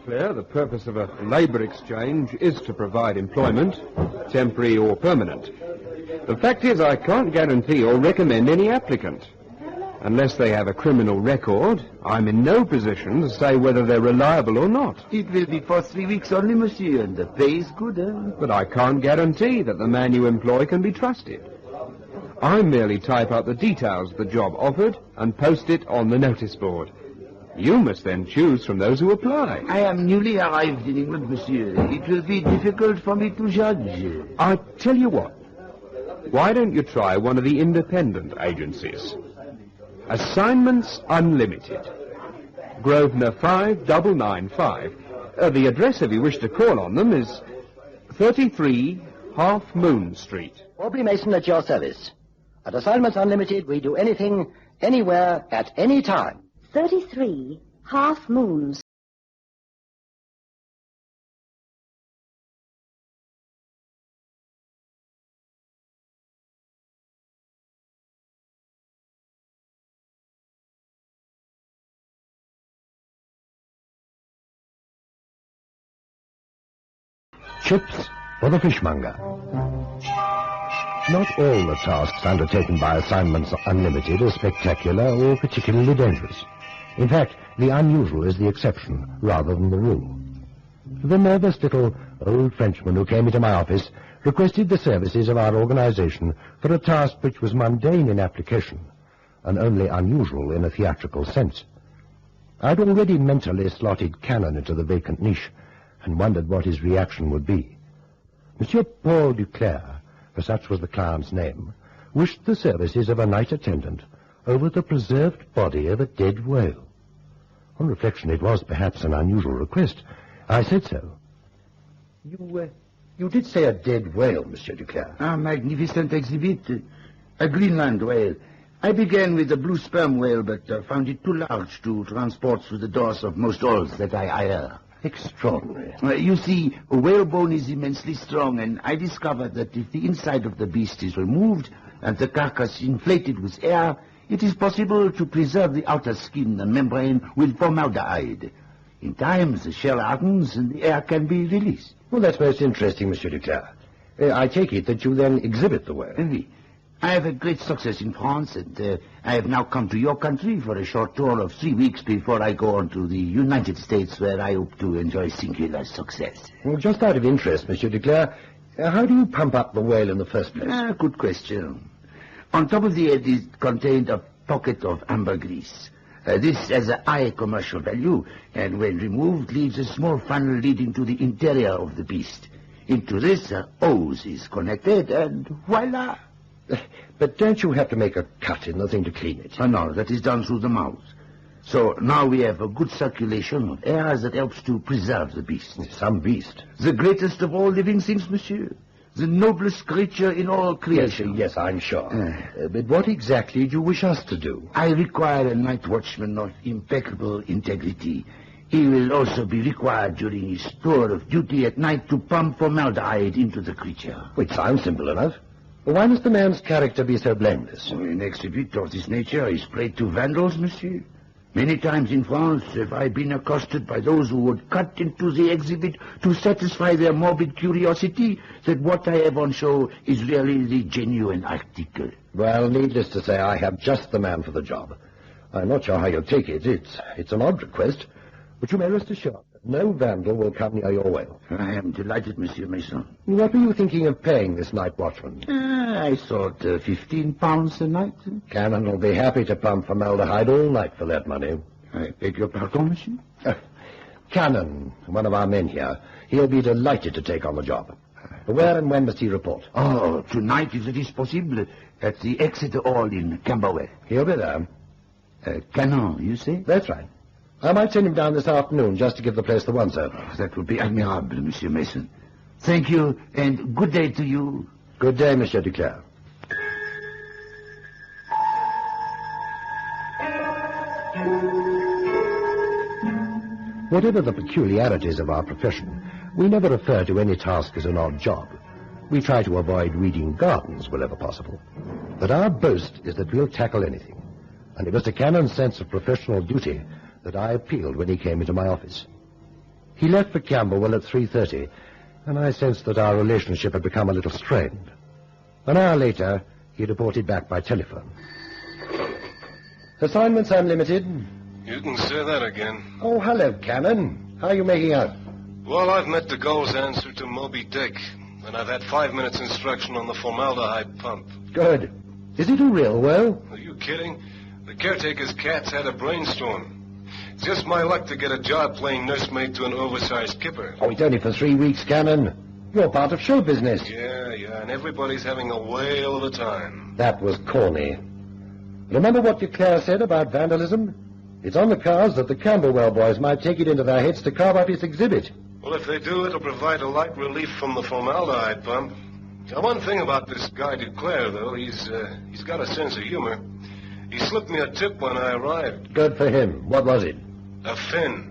Claire, the purpose of a labour exchange is to provide employment, temporary or permanent. The fact is, I can't guarantee or recommend any applicant. Unless they have a criminal record, I'm in no position to say whether they're reliable or not. It will be for 3 weeks only, monsieur, and the pay is good, But I can't guarantee that the man you employ can be trusted. I merely type out the details of the job offered and post it on the notice board. You must then choose from those who apply. I am newly arrived in England, monsieur. It will be difficult for me to judge. I tell you what. Why don't you try one of the independent agencies? Assignments Unlimited. Grosvenor 5995. The address, if you wish to call on them, is 33 Half Moon Street. Aubrey Mason at your service. At Assignments Unlimited, we do anything, anywhere, at any time. 33 Half Moons. Chips for the Fishmonger. Not all the tasks undertaken by Assignments Unlimited are spectacular or particularly dangerous. In fact, the unusual is the exception rather than the rule. The nervous little old Frenchman who came into my office requested the services of our organization for a task which was mundane in application and only unusual in a theatrical sense. I'd already mentally slotted Cannon into the vacant niche and wondered what his reaction would be. Monsieur Paul Duclair, for such was the client's name, wished the services of a night attendant over the preserved body of a dead whale. On reflection, it was perhaps an unusual request. I said so. You did say a dead whale, Monsieur Duclair. A magnificent exhibit. A Greenland whale. I began with a blue sperm whale, but found it too large to transport through the doors of most hulls that I hire. Extraordinary. You see, a whalebone is immensely strong, and I discovered that if the inside of the beast is removed and the carcass inflated with air, it is possible to preserve the outer skin and membrane with formaldehyde. In time, the shell hardens and the air can be released. Well, that's most interesting, Monsieur Duclair. I take it that you then exhibit the whale. Oui. I have had great success in France, and I have now come to your country for a short tour of 3 weeks before I go on to the United States, where I hope to enjoy singular success. Well, just out of interest, Monsieur Duclair, how do you pump up the whale in the first place? Good question. On top of the head is contained a pocket of ambergris. This has a high commercial value, and when removed, leaves a small funnel leading to the interior of the beast. Into this, a hose is connected, and voila! But don't you have to make a cut in the thing to clean it? No, that is done through the mouth. So now we have a good circulation of air that helps to preserve the beast. Some beast. The greatest of all living things, monsieur. The noblest creature in all creation. Yes, I'm sure. But what exactly do you wish us to do? I require a night watchman of impeccable integrity. He will also be required during his tour of duty at night to pump formaldehyde into the creature. It sounds simple enough. Why must the man's character be so blameless? An exhibit of this nature is preyed to vandals, monsieur. Many times in France have I been accosted by those who would cut into the exhibit to satisfy their morbid curiosity that what I have on show is really the genuine article. Well, needless to say, I have just the man for the job. I'm not sure how you'll take it. It's an odd request, but you may rest assured that no vandal will come near your whale. I am delighted, Monsieur Mason. What were you thinking of paying this night watchman? I thought £15 a night. Cannon will be happy to pump formaldehyde all night for that money. I beg your pardon, monsieur? Cannon, one of our men here. He'll be delighted to take on the job. Where and when must he report? Oh, tonight, if it is possible, at the Exeter Hall in Camberwell. He'll be there. Cannon, you say? That's right. I might send him down this afternoon just to give the place the once-over. That would be admirable, Monsieur Mason. Thank you, and good day to you. Good day, Monsieur Duclair. Whatever the peculiarities of our profession, we never refer to any task as an odd job. We try to avoid weeding gardens wherever possible. But our boast is that we'll tackle anything. And it was to Cannon's sense of professional duty that I appealed when he came into my office. He left for Camberwell at 3:30, and I sensed that our relationship had become a little strained. An hour later, he reported back by telephone. Assignments unlimited. You can say that again. Oh, hello, Cannon. How are you making out? Well, I've met the Gull's answer to Moby Dick, and I've had 5 minutes instruction on the formaldehyde pump. Good. Is it a real well? Are you kidding? The caretaker's cat's had a brainstorm. It's just my luck to get a job playing nursemaid to an oversized kipper. Oh, it's only for 3 weeks, Cannon. You're part of show business. Yeah, and everybody's having a whale of a time. That was corny. Remember what Duclair said about vandalism? It's on the cards that the Camberwell boys might take it into their heads to carve up his exhibit. Well, if they do, it'll provide a light relief from the formaldehyde pump. Now, one thing about this guy Duclair, though, he's got a sense of humor. He slipped me a tip when I arrived. Good for him. What was it? A fin.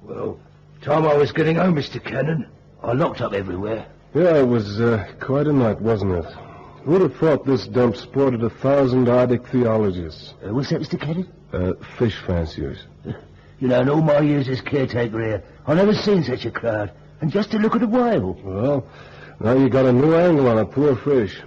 Well, time I was getting home, Mr. Cannon, I locked up everywhere. Yeah, it was quite a night, wasn't it? Who would have thought this dump sported 1,000 odd ichthyologists? What's that, Mr. Cannon? Fish fanciers. You know, in all my years as caretaker here, I've never seen such a crowd. And just to look at a whale. Well, now you got a new angle on a poor fish.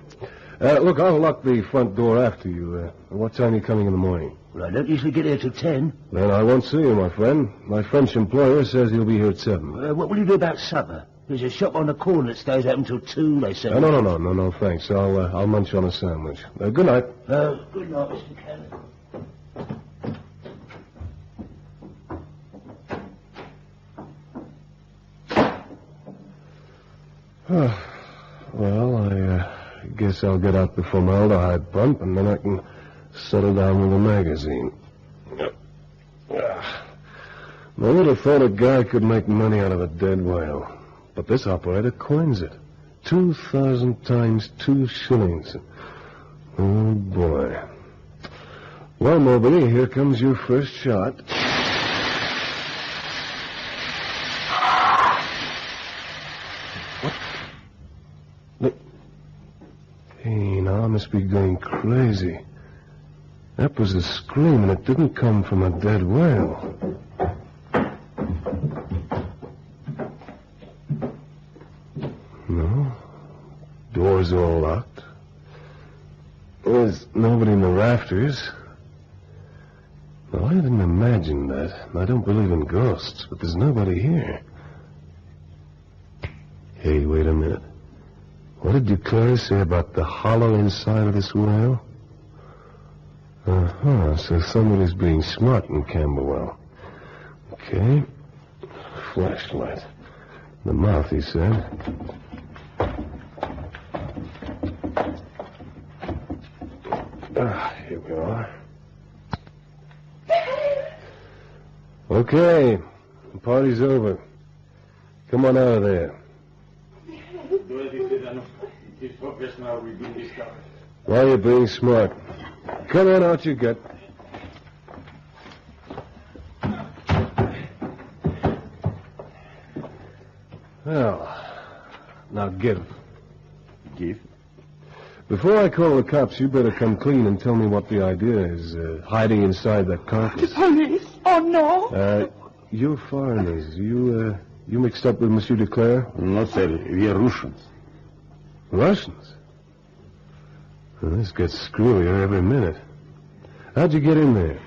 Look, I'll lock the front door after you. What time are you coming in the morning? Well, I don't usually get here till 10. Then I won't see you, my friend. My French employer says you'll be here at 7. What will you do about supper? There's a shop on the corner that stays open till 2, they say. No, thanks. I'll munch on a sandwich. Good night. Good night, Mr. Cannon. Well, I guess I'll get out the formaldehyde pump, and then I can settle down with a magazine. I would have thought a guy could make money out of a dead whale. But this operator coins it. 2,000 times 2 shillings. Oh, boy. Well, Mobley, here comes your first shot. What? Look. Hey, now I must be going crazy. That was a scream, and it didn't come from a dead whale. No. Doors all locked. There's nobody in the rafters. No, I didn't imagine that. I don't believe in ghosts, but there's nobody here. Hey, wait a minute. What did Duclair say about the hollow inside of this whale? So somebody's being smart in Camberwell. Okay. Flashlight. The mouth, he said. Here we are. Okay. The party's over. Come on out of there. Why are you being smart? Come on out you get. Well, now give. Give? Before I call the cops, you better come clean and tell me what the idea is, hiding inside that carcass. The police? Oh, no. You're foreigners. You mixed up with Monsieur Duclair? No, sir. We are Russians. Russians? Well, this gets screwier every minute. How'd you get in there?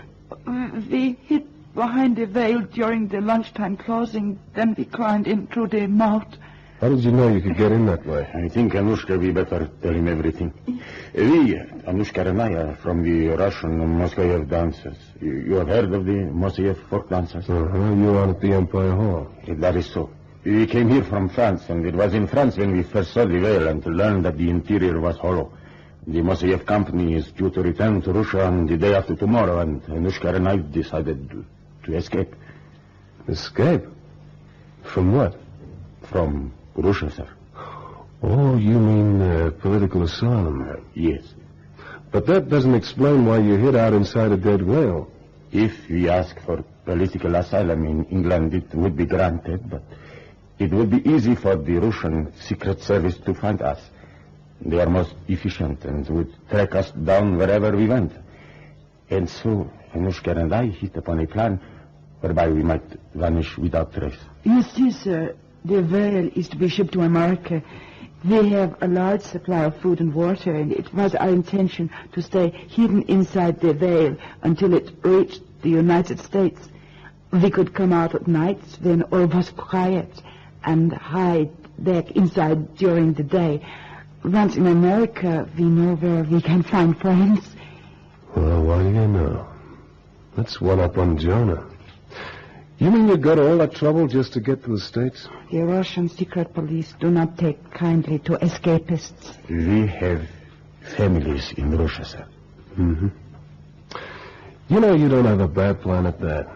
We hid behind the veil during the lunchtime closing, then we climbed in through the mouth. How did you know you could get in that way? I think, Anushka, we better tell him everything. We, Anushka and I, are from the Russian Moskayev dancers. You have heard of the Moskayev folk dancers? You were at the Empire Hall. That is so. We came here from France, and it was in France when we first saw the veil and learned that the interior was hollow. The Moskayev company is due to return to Russia on the day after tomorrow, and Anushka and I decided to escape. Escape? From what? From Russia, sir. Oh, you mean political asylum? Yes. But that doesn't explain why you hid out inside a dead whale. If we ask for political asylum in England, it would be granted, but it would be easy for the Russian Secret Service to find us. They are most efficient and would track us down wherever we went. And so, Anushka and I hit upon a plan whereby we might vanish without trace. You see, sir, the veil is to be shipped to America. They have a large supply of food and water, and it was our intention to stay hidden inside the veil until it reached the United States. We could come out at night when all was quiet and hide back inside during the day. Once in America, we know where we can find friends. Well, what do you know? That's one up on Jonah. You mean you got all that trouble just to get to the States? The Russian secret police do not take kindly to escapists. We have families in Russia, sir. Mm-hmm. You know, you don't have a bad plan at that.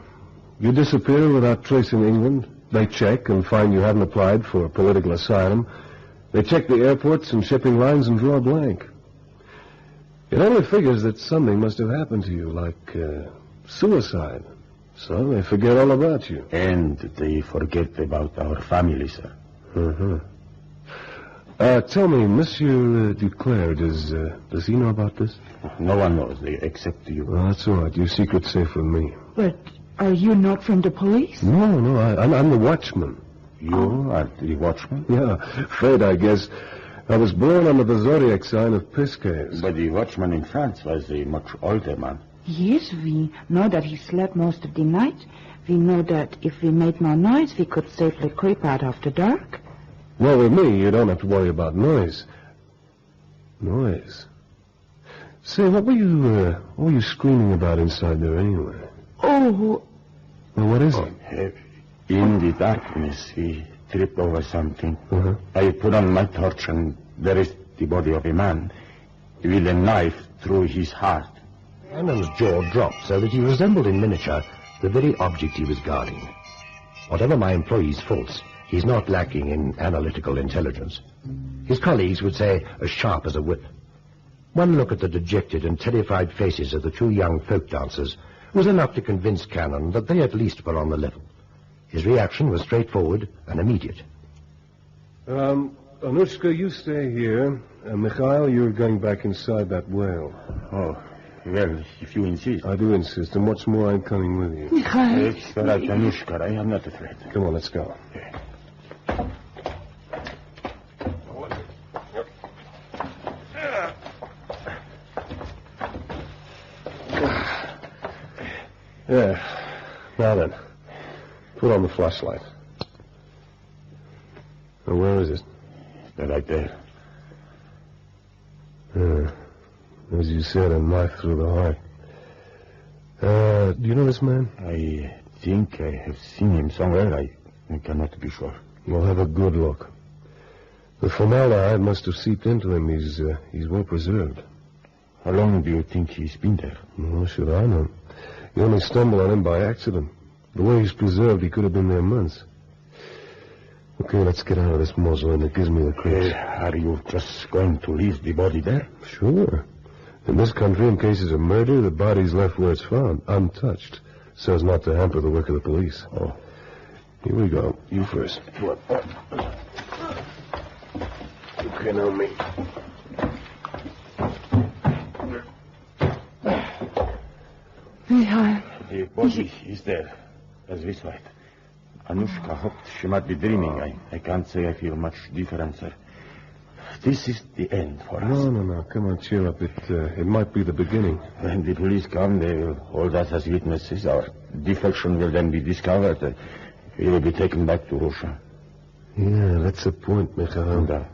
You disappear without trace in England. They check and find you haven't applied for political asylum. They check the airports and shipping lines and draw a blank. It only figures that something must have happened to you, like suicide. So they forget all about you. And they forget about our family, sir. Uh-huh. Tell me, Monsieur Duclair, does he know about this? No one knows, except you. Well, that's all right. Your secret's safe with me. But are you not from the police? No, I'm the watchman. You are the watchman? Yeah, fate, I guess. I was born under the zodiac sign of Pisces. But the watchman in France was a much older man. Yes, we know that he slept most of the night. We know that if we made no noise, we could safely creep out after dark. Well, with me, you don't have to worry about noise. Noise? Say, what were you screaming about inside there anyway? Oh. Well, what is it? In the darkness, he tripped over something. Uh-huh. I put on my torch, and there is the body of a man with a knife through his heart. Cannon's jaw dropped so that he resembled in miniature the very object he was guarding. Whatever my employee's faults, he's not lacking in analytical intelligence. His colleagues would say as sharp as a whip. One look at the dejected and terrified faces of the two young folk dancers was enough to convince Cannon that they at least were on the level. His reaction was straightforward and immediate. Anushka, you stay here. Mikhail, you're going back inside that whale. Oh, well, if you insist. I do insist, and what's more, I'm coming with you. Mikhail. It's all right, Anushka. I am not afraid. Come on, let's go. Yeah. Now then, put on the flashlight. Now, where is it? They're right there. As you said, a knife through the heart. Do you know this man? I think I have seen him somewhere. I cannot be sure. Well, have a good look. The formaldehyde must have seeped into him. He's well preserved. How long do you think he's been there? Well, should I know? You only stumbled on him by accident. The way he's preserved, he could have been there months. Okay, let's get out of this mausoleum. It gives me the creeps. Are you just going to leave the body there? Sure. In this country, in cases of murder, the body's left where it's found, untouched, so as not to hamper the work of the police. Oh. Here we go. You first. What? Okay, now me. Mikhail. The body is there, as we saw it. Anushka hoped she might be dreaming. I can't say I feel much different, sir. This is the end for us. No. Come on, cheer up. It might be the beginning. When the police come, they will hold us as witnesses. Our defection will then be discovered. We will be taken back to Russia. Yeah, that's the point, Mikhail.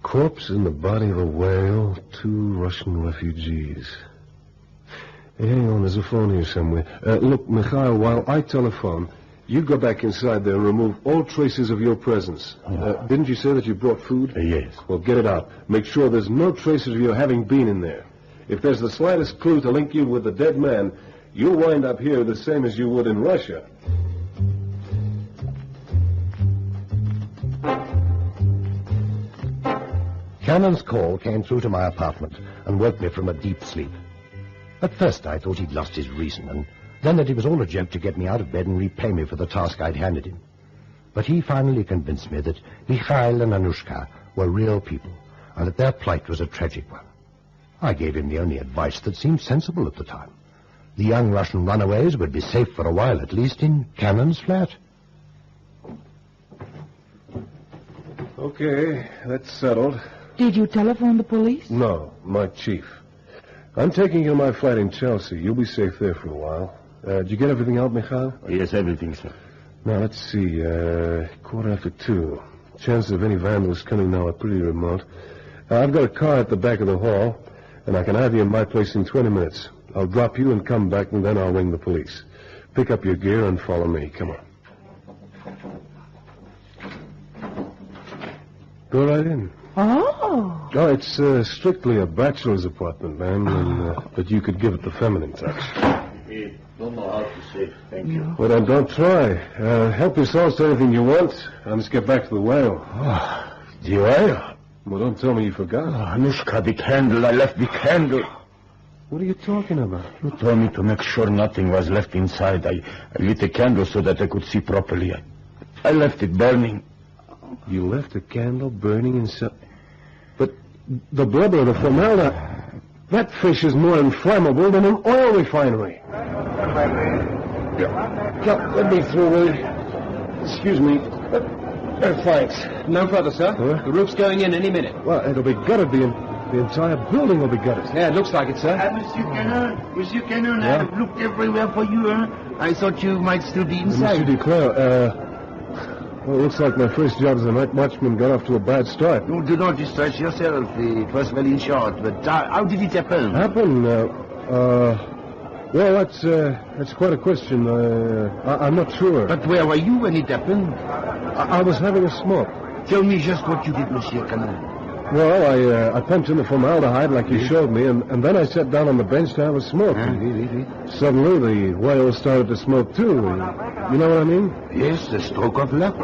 Corpse in the body of a whale, 2 Russian refugees. Hey, hang on, there's a phone here somewhere. Look, Mikhail, while I telephone, you go back inside there and remove all traces of your presence. Didn't you say that you brought food? Yes. Well, get it out. Make sure there's no traces of your having been in there. If there's the slightest clue to link you with the dead man, you'll wind up here the same as you would in Russia. Cannon's call came through to my apartment and woke me from a deep sleep. At first I thought he'd lost his reason, and then that it was all a joke to get me out of bed and repay me for the task I'd handed him. But he finally convinced me that Mikhail and Anushka were real people, and that their plight was a tragic one. I gave him the only advice that seemed sensible at the time. The young Russian runaways would be safe for a while, at least, in Cannon's flat. Okay, that's settled. Did you telephone the police? No, my chief. I'm taking you to my flat in Chelsea. You'll be safe there for a while. Did you get everything out, Mikhail? Yes, everything, sir. Now, let's see. 2:15. Chances of any vandals coming now are pretty remote. I've got a car at the back of the hall, and I can have you in my place in 20 minutes. I'll drop you and come back, and then I'll ring the police. Pick up your gear and follow me. Come on. Go right in. Oh. Oh, it's strictly a bachelor's apartment, ma'am, but you could give it the feminine touch. I don't know how to say thank you. Well, then don't try. Help yourselves to anything you want. I'll just get back to the whale. Oh, the whale? Well, don't tell me you forgot. Oh, Anushka, the candle. I left the candle. What are you talking about? You told me to make sure nothing was left inside. I lit the candle so that I could see properly. I left it burning. You left a candle burning inside... But the blubber, the formaldehyde... That fish is more inflammable than an oil refinery. Yeah, let me through, will you? Excuse me. Thanks. No further, sir. Huh? The roof's going in any minute. Well, it'll be gutted. The entire building will be gutted. Yeah, it looks like it, sir. Monsieur Cannon, Yeah? I've looked everywhere for you, huh? I thought you might still be inside. Monsieur Duclair, well, it looks like my first job as a night watchman got off to a bad start. No, do not distress yourself. It was well in short, but how did it happen? Well, that's quite a question. I'm not sure. But where were you when it happened? I was having a smoke. Tell me just what you did, Monsieur Cannon. Well, I pumped in the formaldehyde like you showed me, and then I sat down on the bench to have a smoke. Suddenly, the whale started to smoke, too. You know what I mean? Yes, a stroke of luck.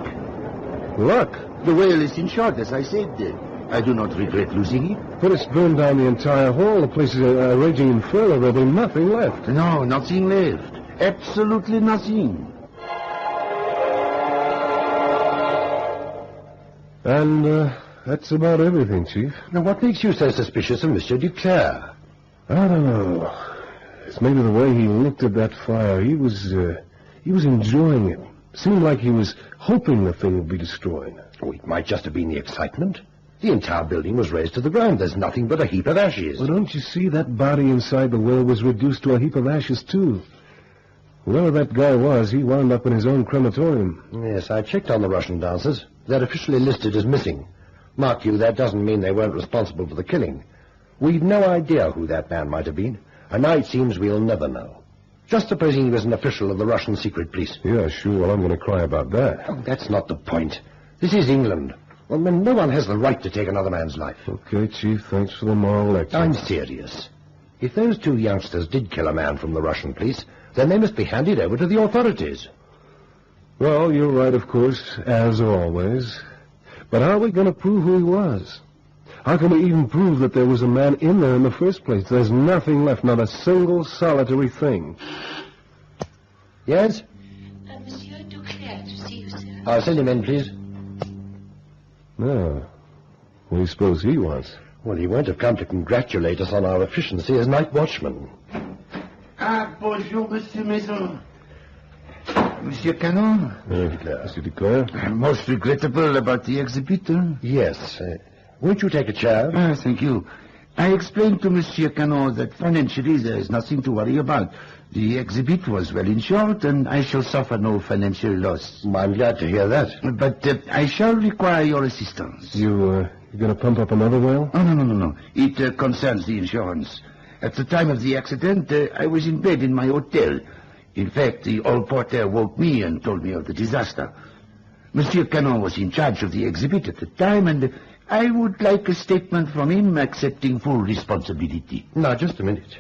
Luck? The whale is in short, as I said. I do not regret losing it. But it's burned down the entire hall. The place is a raging inferno. There'll be nothing left. No, nothing left. Absolutely nothing. And, that's about everything, Chief. Now, what makes you so suspicious of Monsieur Duclair? I don't know. It's maybe the way he looked at that fire. He was enjoying it. Seemed like he was hoping the thing would be destroyed. Oh, it might just have been the excitement. The entire building was razed to the ground. There's nothing but a heap of ashes. Well, don't you see? That body inside the well was reduced to a heap of ashes, too. Whoever that guy was, he wound up in his own crematorium. Yes, I checked on the Russian dancers. They're officially listed as missing. Mark you, that doesn't mean they weren't responsible for the killing. We've no idea who that man might have been, and now it seems we'll never know. Just supposing he was an official of the Russian secret police. Yeah, sure. Well, I'm going to cry about that. Oh, that's not the point. This is England. Well, no one has the right to take another man's life. Okay, Chief, thanks for the moral lecture. I'm serious. If those two youngsters did kill a man from the Russian police, then they must be handed over to the authorities. Well, you're right, of course, as always. But how are we going to prove who he was? How can we even prove that there was a man in there in the first place? There's nothing left, not a single solitary thing. Yes? Monsieur Duclair to see you, sir. I'll send him in, please. No. What do you suppose he wants? Well, he won't have come to congratulate us on our efficiency as night watchman. Bonjour, Monsieur Mason. Monsieur Cannon? Monsieur Duclair? Most regrettable about the exhibit, huh? Yes. Won't you take a chair? Thank you. I explained to Monsieur Cannon that financially there is nothing to worry about. The exhibit was well insured, and I shall suffer no financial loss. I'm glad to hear that. But I shall require your assistance. You're going to pump up another whale? Oh, no. It concerns the insurance. At the time of the accident, I was in bed in my hotel. In fact, the hall porter woke me and told me of the disaster. Monsieur Cannon was in charge of the exhibit at the time, and I would like a statement from him accepting full responsibility. Now, just a minute.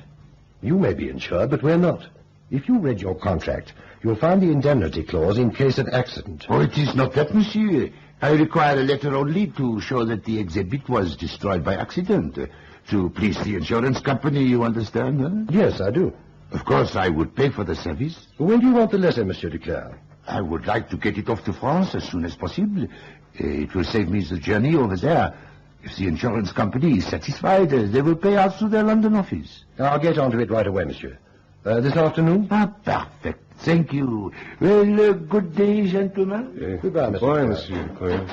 You may be insured, but we're not. If you read your contract, you'll find the indemnity clause in case of accident. Oh, it is not that, monsieur. I require a letter only to show that the exhibit was destroyed by accident. To please the insurance company, you understand, huh? Yes, I do. Of course, I would pay for the service. When do you want the letter, Monsieur Duclair? I would like to get it off to France as soon as possible. It will save me the journey over there. If the insurance company is satisfied, they will pay out to their London office. I'll get onto it right away, monsieur. This afternoon? Perfect. Thank you. Well, good day, gentlemen. Goodbye, Mr. Bye, Clare. Monsieur Clare.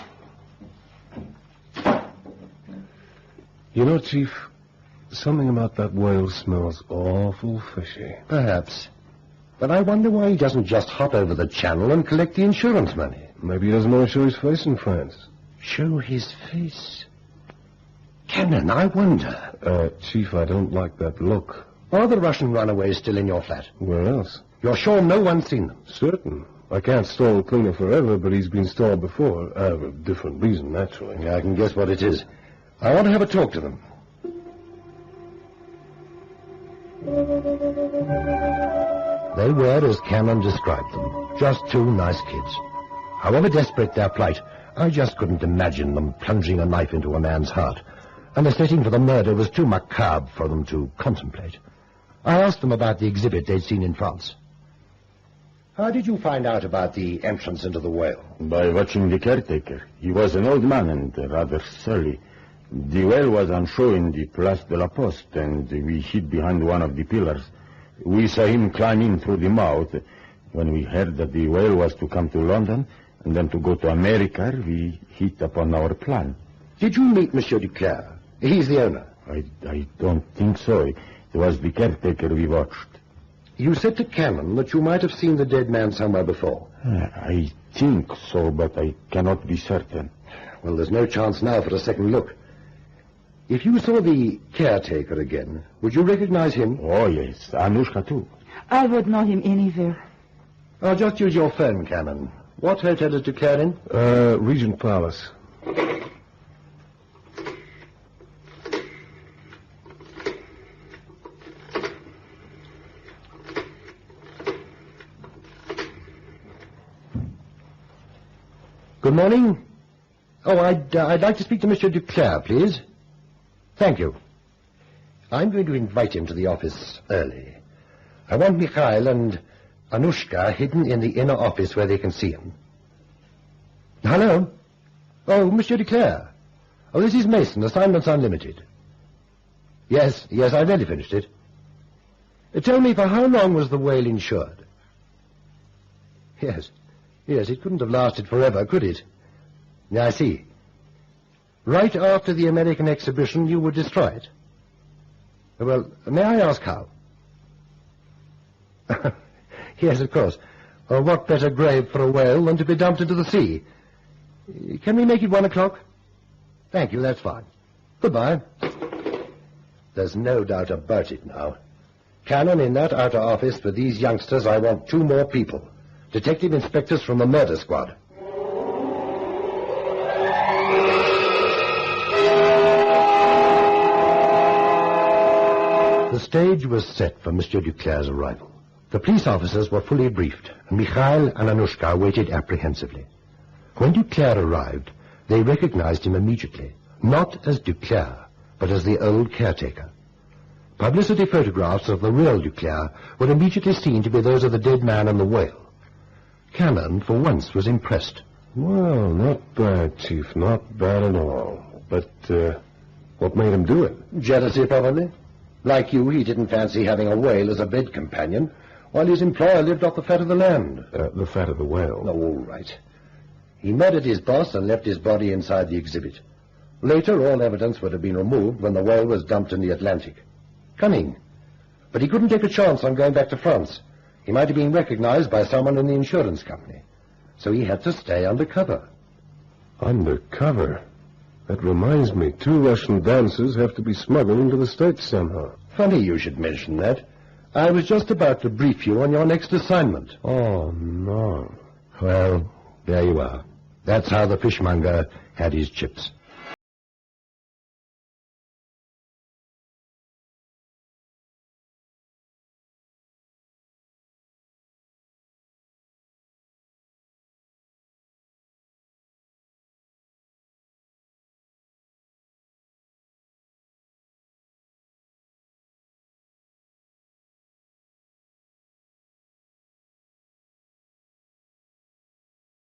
You know, Chief, something about that whale smells awful fishy. Perhaps. But I wonder why he doesn't just hop over the channel and collect the insurance money. Maybe he doesn't want to show his face in France. Show his face? Cannon, I wonder. Chief, I don't like that look. Are the Russian runaways still in your flat? Where else? You're sure no one's seen them? Certain. I can't stall a cleaner forever, but he's been stalled before. For a different reason, naturally. Yeah, I can guess what it is. I want to have a talk to them. They were as Cannon described them, just two nice kids. However desperate their plight, I just couldn't imagine them plunging a knife into a man's heart, and the setting for the murder was too macabre for them to contemplate. I asked them about the exhibit they'd seen in France. How did you find out about the entrance into the whale? By watching the caretaker. He was an old man and rather surly. The whale was on show in the Place de la Poste, and we hid behind one of the pillars. We saw him climb in through the mouth. When we heard that the whale was to come to London and then to go to America, we hit upon our plan. Did you meet Monsieur Duclair? He's the owner. I don't think so. It was the caretaker we watched. You said to Cannon that you might have seen the dead man somewhere before. I think so, but I cannot be certain. Well, there's no chance now for a second look. If you saw the caretaker again, would you recognize him? Oh, yes. Anushka, too. I would know him anywhere. I'll just use your phone, Cannon. What hotel is Duclair in? Regent Palace. Good morning. Oh, I'd like to speak to Monsieur Duclair, please. Thank you. I'm going to invite him to the office early. I want Mikhail and Anushka hidden in the inner office where they can see him. Hello? Oh, Monsieur Duclair. Oh, this is Mason, Assignments Unlimited. Yes, I nearly finished it. Tell me, for how long was the whale insured? Yes, it couldn't have lasted forever, could it? I see. Right after the American exhibition, you would destroy it? Well, may I ask how? Yes, of course. What better grave for a whale than to be dumped into the sea? Can we make it 1 o'clock? Thank you, that's fine. Goodbye. There's no doubt about it now. Cannon in that outer office for these youngsters, I want 2 more people. Detective inspectors from the murder squad. The stage was set for Monsieur Duclair's arrival. The police officers were fully briefed, and Mikhail and Anushka waited apprehensively. When Duclair arrived, they recognized him immediately, not as Duclair, but as the old caretaker. Publicity photographs of the real Duclair were immediately seen to be those of the dead man and the whale. Cannon, for once, was impressed. Well, not bad, Chief, not bad at all. But, what made him do it? Jealousy, probably. Like you, he didn't fancy having a whale as a bed companion, while his employer lived off the fat of the land. The fat of the whale. Oh, all right. He murdered his boss and left his body inside the exhibit. Later, all evidence would have been removed when the whale was dumped in the Atlantic. Cunning. But he couldn't take a chance on going back to France. He might have been recognized by someone in the insurance company. So he had to stay undercover. Undercover? That reminds me, 2 Russian dancers have to be smuggled into the States somehow. Funny you should mention that. I was just about to brief you on your next assignment. Oh, no. Well, there you are. That's how the fishmonger had his chips.